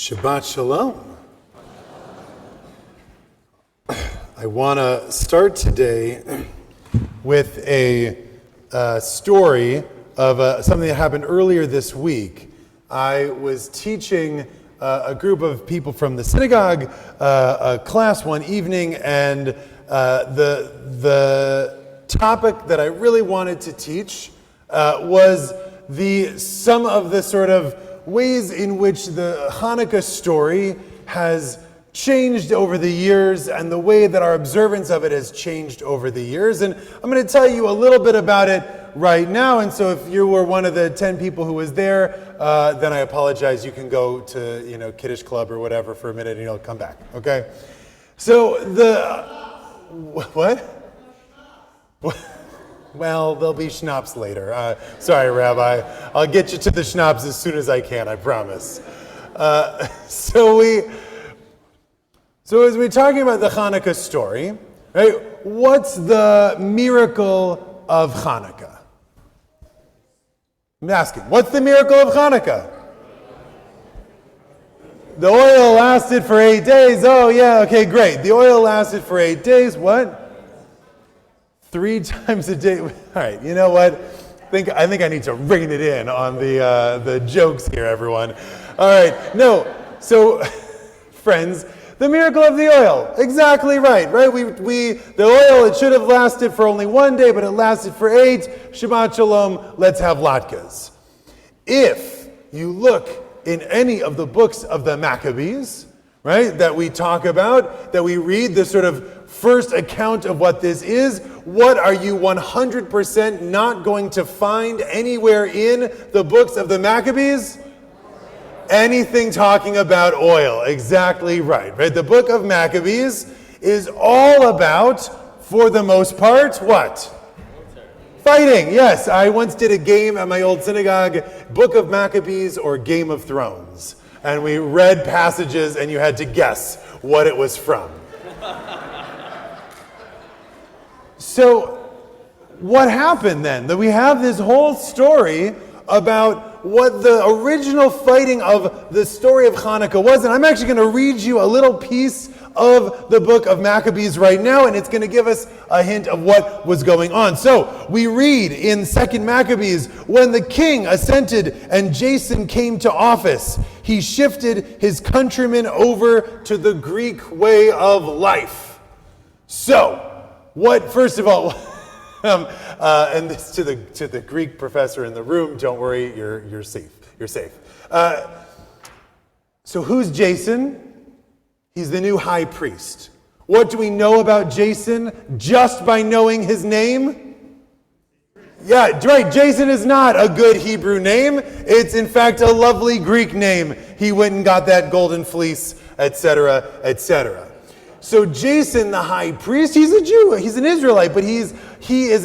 Shabbat Shalom. I want to start today with a story of something that happened earlier this week. I was teaching a group of people from the synagogue a class one evening, and the topic that I really wanted to teach was some of the sort of ways in which the Hanukkah story has changed over the years and the way that our observance of it has changed over the years. And I'm going to tell you a little bit about it right now. And so if you were one of the 10 people who was there, then I apologize. You can go to, Kiddush Club or whatever for a minute and you'll come back. Okay? So what? Well, there'll be schnapps later. Sorry, Rabbi. I'll get you to the schnapps as soon as I can, I promise. So as we're talking about the Hanukkah story, right? What's the miracle of Hanukkah? I'm asking, what's the miracle of Hanukkah? The oil lasted for 8 days. Oh, yeah, okay, great. The oil lasted for 8 days. What? 3 times a day. All right, you know what? I think I need to rein it in on the jokes here, everyone. All right, no. So, friends, the miracle of the oil. Exactly right? The oil, it should have lasted for only 1 day, but it lasted for 8. Shabbat Shalom, let's have latkes. If you look in any of the books of the Maccabees, right, that we talk about, that we read the sort of first account of what this is, what are you 100% not going to find anywhere in the books of the Maccabees? Anything talking about oil. Exactly right. The book of Maccabees is all about, for the most part, what? Fighting. Yes, I once did a game at my old synagogue, Book of Maccabees or Game of Thrones. And we read passages and you had to guess what it was from. So, what happened then? That we have this whole story about what the original fighting of the story of Hanukkah was. And I'm actually going to read you a little piece of the book of Maccabees right now, and it's going to give us a hint of what was going on. So, we read in 2 Maccabees, when the king assented and Jason came to office, he shifted his countrymen over to the Greek way of life. So, first of all, and this to the Greek professor in the room, don't worry, you're safe. You're safe. So who's Jason? He's the new high priest. What do we know about Jason just by knowing his name? Yeah, right. Jason is not a good Hebrew name. It's in fact a lovely Greek name. He went and got that golden fleece, etc., etc. So Jason, the high priest, he's a Jew, he's an Israelite, but he is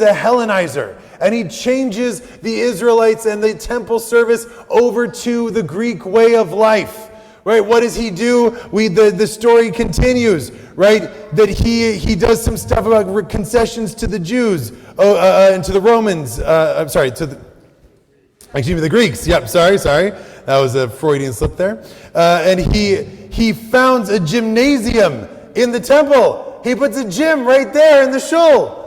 a Hellenizer. And he changes the Israelites and the temple service over to the Greek way of life. Right? What does he do? The story continues, right? That he does some stuff about concessions to the Jews and to the Romans. The Greeks. Yep, sorry. That was a Freudian slip there. And he founds a gymnasium in the temple. He puts a gym right there in the shul.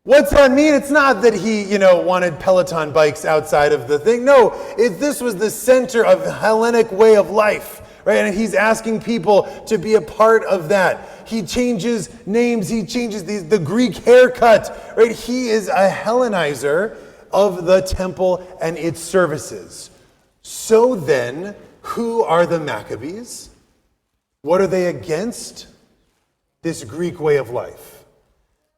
What's that mean? It's not that he, wanted Peloton bikes outside of the thing. No, this was the center of the Hellenic way of life, right? And he's asking people to be a part of that. He changes names. He changes the Greek haircut, right? He is a Hellenizer of the temple and its services. So then, who are the Maccabees? What are they against? This Greek way of life.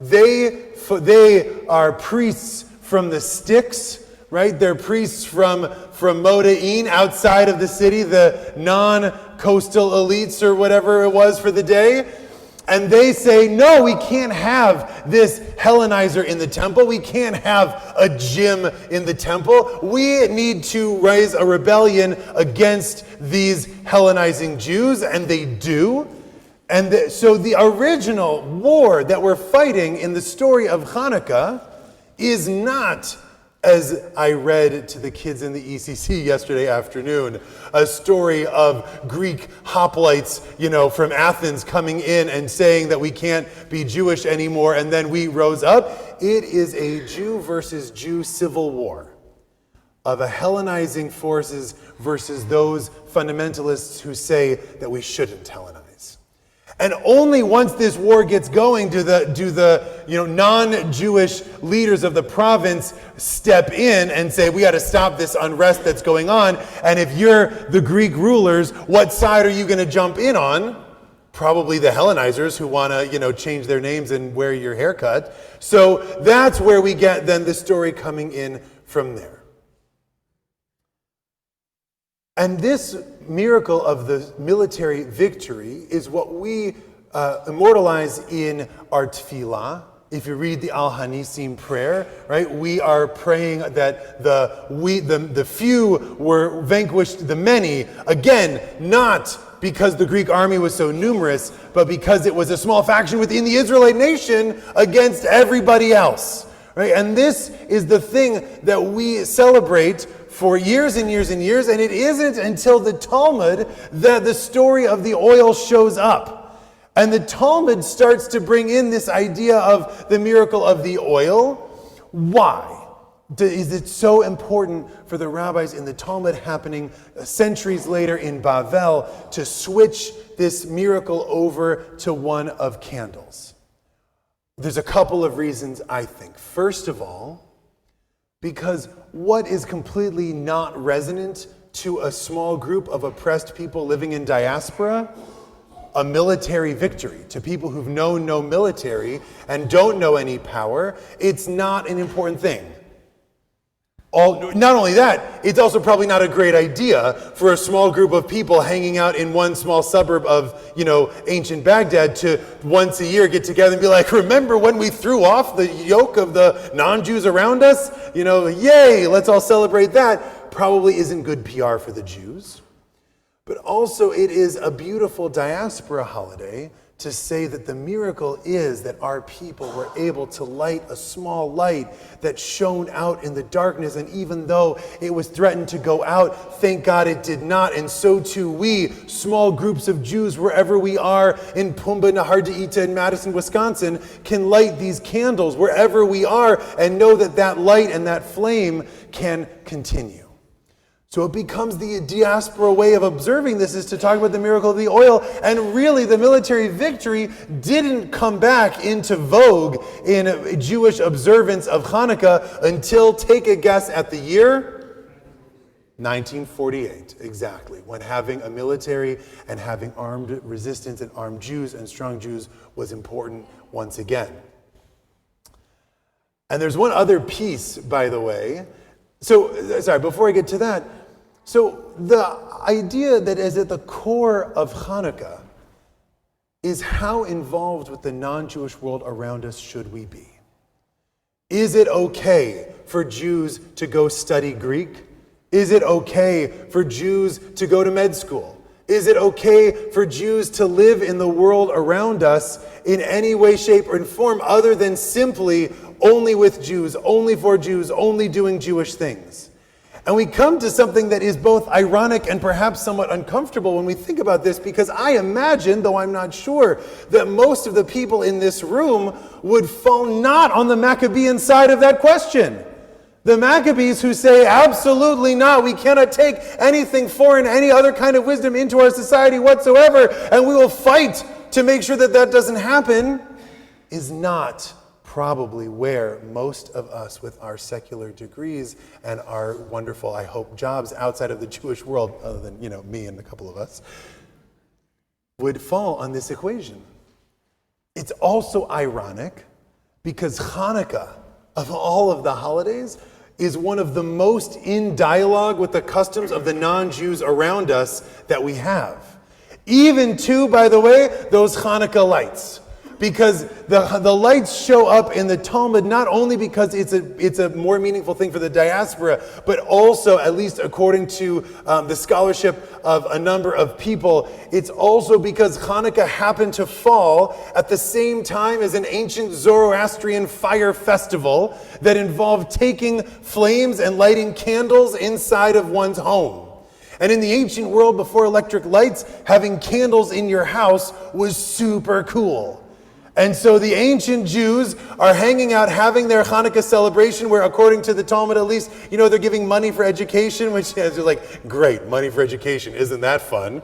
They are priests from the sticks, right? They're priests from Modain, outside of the city, the non-coastal elites or whatever it was for the day. And they say, no, we can't have this Hellenizer in the temple. We can't have a gym in the temple. We need to raise a rebellion against these Hellenizing Jews, and they do. And so the original war that we're fighting in the story of Hanukkah is not As I read to the kids in the ECC yesterday afternoon, a story of Greek hoplites, from Athens coming in and saying that we can't be Jewish anymore, and then we rose up. It is a Jew versus Jew civil war of a Hellenizing forces versus those fundamentalists who say that we shouldn't Hellenize. And only once this war gets going do the non-Jewish leaders of the province step in and say, we got to stop this unrest that's going on. And if you're the Greek rulers, what side are you going to jump in on? Probably the Hellenizers who want to, change their names and wear your haircut. So that's where we get then the story coming in from there. And this miracle of the military victory is what we immortalize in our tefillah. If you read the Al Hanisim prayer, right, we are praying that the few were vanquished the many. Again, not because the Greek army was so numerous, but because it was a small faction within the Israelite nation against everybody else. Right? And this is the thing that we celebrate for years and years and years, and it isn't until the Talmud that the story of the oil shows up. And the Talmud starts to bring in this idea of the miracle of the oil. Why is it so important for the rabbis in the Talmud happening centuries later in Bavel to switch this miracle over to one of candles? There's a couple of reasons, I think. First of all, because what is completely not resonant to a small group of oppressed people living in diaspora? A military victory. To people who've known no military and don't know any power, it's not an important thing. Not only that, it's also probably not a great idea for a small group of people hanging out in one small suburb of, ancient Baghdad to once a year get together and be like, remember when we threw off the yoke of the non-Jews around us? Yay, let's all celebrate that. Probably isn't good PR for the Jews. But also it is a beautiful diaspora holiday to say that the miracle is that our people were able to light a small light that shone out in the darkness. And even though it was threatened to go out, thank God it did not. And so too we, small groups of Jews, wherever we are in Pumba, Naharda'ita, in Madison, Wisconsin, can light these candles wherever we are and know that that light and that flame can continue. So it becomes the diaspora way of observing this is to talk about the miracle of the oil. And really the military victory didn't come back into vogue in Jewish observance of Hanukkah until, take a guess at the year? 1948, exactly. When having a military and having armed resistance and armed Jews and strong Jews was important once again. And there's one other piece, by the way. So, sorry, before I get to that, so the idea that is at the core of Hanukkah is how involved with the non-Jewish world around us should we be? Is it okay for Jews to go study Greek? Is it okay for Jews to go to med school? Is it okay for Jews to live in the world around us in any way, shape, or form other than simply only with Jews, only for Jews, only doing Jewish things? And we come to something that is both ironic and perhaps somewhat uncomfortable when we think about this, because I imagine, though I'm not sure, that most of the people in this room would fall not on the Maccabean side of that question. The Maccabees who say, absolutely not, we cannot take anything foreign, any other kind of wisdom into our society whatsoever, and we will fight to make sure that that doesn't happen, is not probably where most of us with our secular degrees and our wonderful, I hope, jobs outside of the Jewish world, other than, me and a couple of us, would fall on this equation. It's also ironic because Hanukkah, of all of the holidays, is one of the most in dialogue with the customs of the non-Jews around us that we have. Even to, by the way, those Hanukkah lights. because the lights show up in the Talmud not only because it's a more meaningful thing for the diaspora, but also, at least according to the scholarship of a number of people, it's also because Hanukkah happened to fall at the same time as an ancient Zoroastrian fire festival that involved taking flames and lighting candles inside of one's home. And in the ancient world before electric lights, having candles in your house was super cool. And so the ancient Jews are hanging out, having their Hanukkah celebration, where according to the Talmud at least, they're giving money for education, which is like, great, money for education, isn't that fun?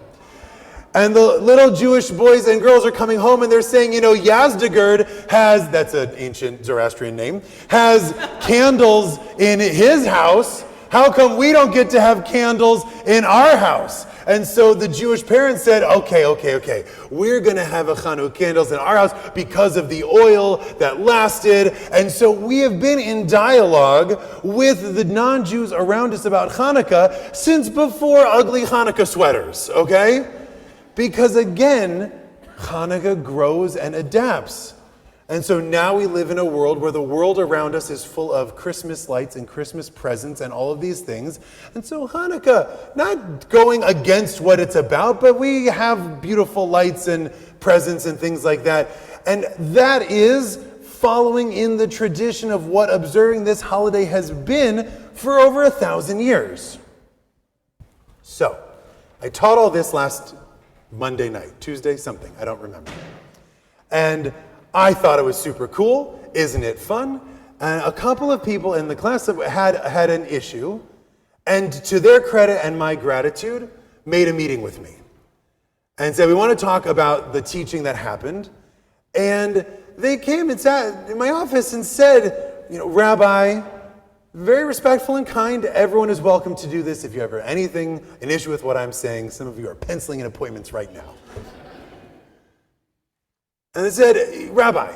And the little Jewish boys and girls are coming home and they're saying, Yazdegerd has, that's an ancient Zoroastrian name, has candles in his house. How come we don't get to have candles in our house? And so the Jewish parents said, okay, we're going to have a Hanukkah candles in our house because of the oil that lasted. And so we have been in dialogue with the non-Jews around us about Hanukkah since before ugly Hanukkah sweaters, okay? Because again, Hanukkah grows and adapts. And so now we live in a world where the world around us is full of Christmas lights and Christmas presents and all of these things. And so Hanukkah, not going against what it's about, but we have beautiful lights and presents and things like that. And that is following in the tradition of what observing this holiday has been for over 1,000 years. So, I taught all this last Monday night, Tuesday, something, I don't remember. And I thought it was super cool. Isn't it fun? And a couple of people in the class had an issue, and to their credit and my gratitude, made a meeting with me and said, we want to talk about the teaching that happened. And they came and sat in my office and said, Rabbi, very respectful and kind, everyone is welcome to do this if you have an issue with what I'm saying. Some of you are penciling in appointments right now. And they said, Rabbi,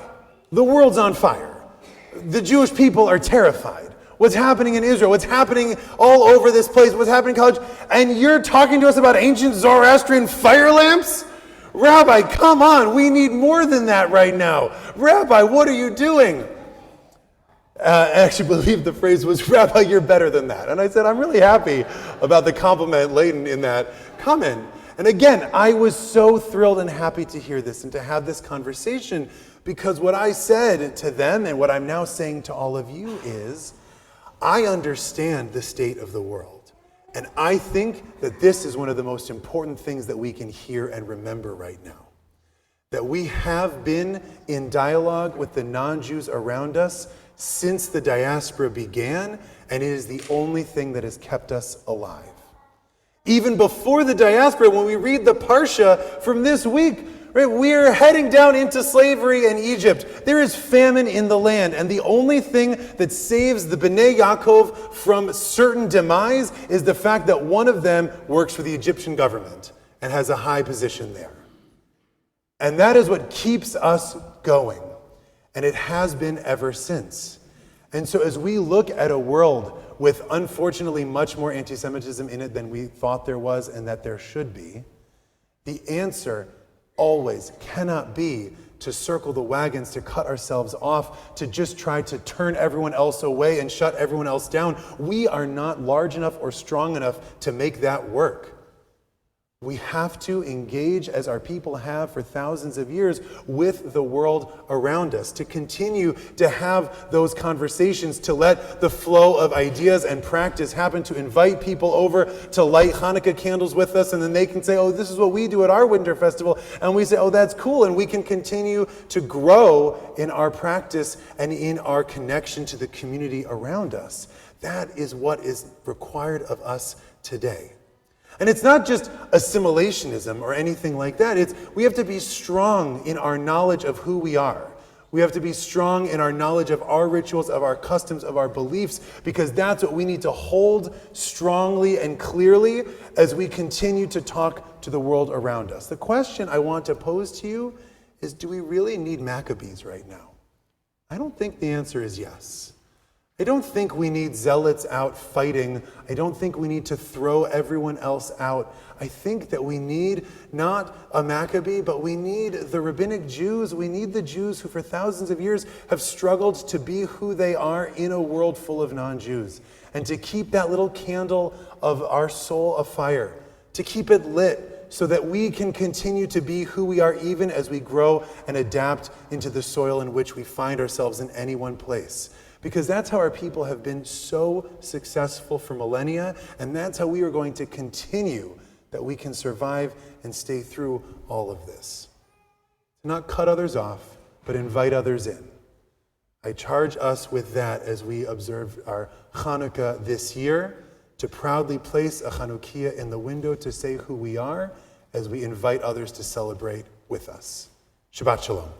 the world's on fire. The Jewish people are terrified. What's happening in Israel? What's happening all over this place? What's happening in college? And you're talking to us about ancient Zoroastrian fire lamps? Rabbi, come on. We need more than that right now. Rabbi, what are you doing? I actually believe the phrase was, Rabbi, you're better than that. And I said, I'm really happy about the compliment laden in that comment. And again, I was so thrilled and happy to hear this and to have this conversation, because what I said to them and what I'm now saying to all of you is, I understand the state of the world. And I think that this is one of the most important things that we can hear and remember right now. That we have been in dialogue with the non-Jews around us since the diaspora began, and it is the only thing that has kept us alive. Even before the diaspora, when we read the Parsha from this week, right, we are heading down into slavery in Egypt. There is famine in the land, and the only thing that saves the Bnei Yaakov from certain demise is the fact that one of them works for the Egyptian government and has a high position there. And that is what keeps us going, and it has been ever since. And so as we look at a world with unfortunately much more anti-Semitism in it than we thought there was and that there should be, the answer always cannot be to circle the wagons, to cut ourselves off, to just try to turn everyone else away and shut everyone else down. We are not large enough or strong enough to make that work. We have to engage, as our people have for thousands of years, with the world around us, to continue to have those conversations, to let the flow of ideas and practice happen, to invite people over to light Hanukkah candles with us, and then they can say, oh, this is what we do at our winter festival, and we say, oh, that's cool, and we can continue to grow in our practice and in our connection to the community around us. That is what is required of us today. And it's not just assimilationism or anything like that. We have to be strong in our knowledge of who we are. We have to be strong in our knowledge of our rituals, of our customs, of our beliefs, because that's what we need to hold strongly and clearly as we continue to talk to the world around us. The question I want to pose to you is, do we really need Maccabees right now? I don't think the answer is yes. I don't think we need zealots out fighting. I don't think we need to throw everyone else out. I think that we need not a Maccabee, but we need the rabbinic Jews. We need the Jews who for thousands of years have struggled to be who they are in a world full of non-Jews, and to keep that little candle of our soul afire, to keep it lit so that we can continue to be who we are even as we grow and adapt into the soil in which we find ourselves in any one place. Because that's how our people have been so successful for millennia, and that's how we are going to continue, that we can survive and stay through all of this. To not cut others off, but invite others in. I charge us with that as we observe our Hanukkah this year, to proudly place a Chanukiah in the window to say who we are as we invite others to celebrate with us. Shabbat Shalom.